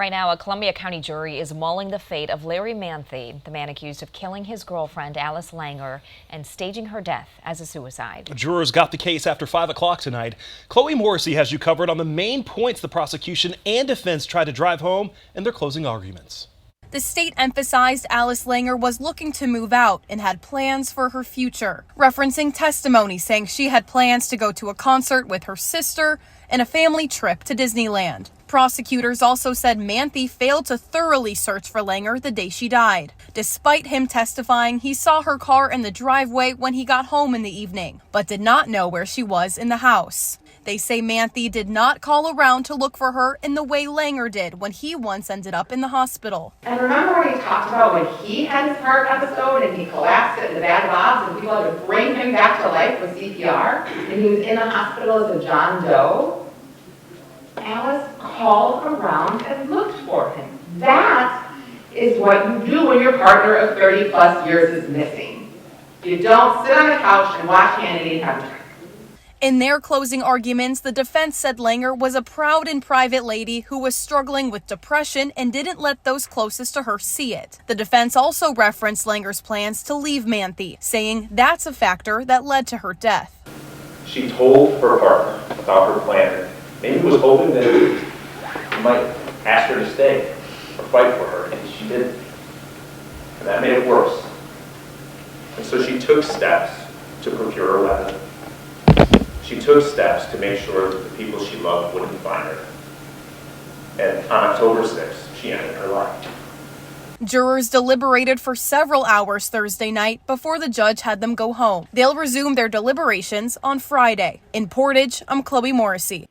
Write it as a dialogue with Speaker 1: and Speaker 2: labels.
Speaker 1: Right now, a Columbia County jury is mulling the fate of Larry Manthe, the man accused of killing his girlfriend, Alice Langer, and staging her death as a suicide.
Speaker 2: Jurors got the case after 5 o'clock tonight. Chloe Morrissey has you covered on the main points the prosecution and defense tried to drive home in their closing arguments.
Speaker 3: The state emphasized Alice Langer was looking to move out and had plans for her future, referencing testimony saying she had plans to go to a concert with her sister and a family trip to Disneyland. Prosecutors also said Manthe failed to thoroughly search for Langer the day she died, despite him testifying he saw her car in the driveway when he got home in the evening, but did not know where she was in the house. They say Manthe did not call around to look for her in the way Langer did when he once ended up in the hospital.
Speaker 4: And remember when he talked about when he had his heart episode and he collapsed at the Bad Bob's and people had to bring him back to life with CPR and he was in the hospital as a John Doe? Alice called around and looked for him. That is what you do when your partner of 30 plus years is missing. You don't sit on the couch and watch Hannity and have a drink.
Speaker 3: In their closing arguments, the defense said Langer was a proud and private lady who was struggling with depression and didn't let those closest to her see it. The defense also referenced Langer's plans to leave Manthe, saying that's a factor that led to her death.
Speaker 5: She told her partner about her plan. Maybe was hoping that he might ask her to stay or fight for her, and she didn't. And that made it worse. And so she took steps to procure a weapon. She took steps to make sure that the people she loved wouldn't find her. And on October 6th, she ended her life.
Speaker 3: Jurors deliberated for several hours Thursday night before the judge had them go home. They'll resume their deliberations on Friday. In Portage, I'm Chloe Morrissey.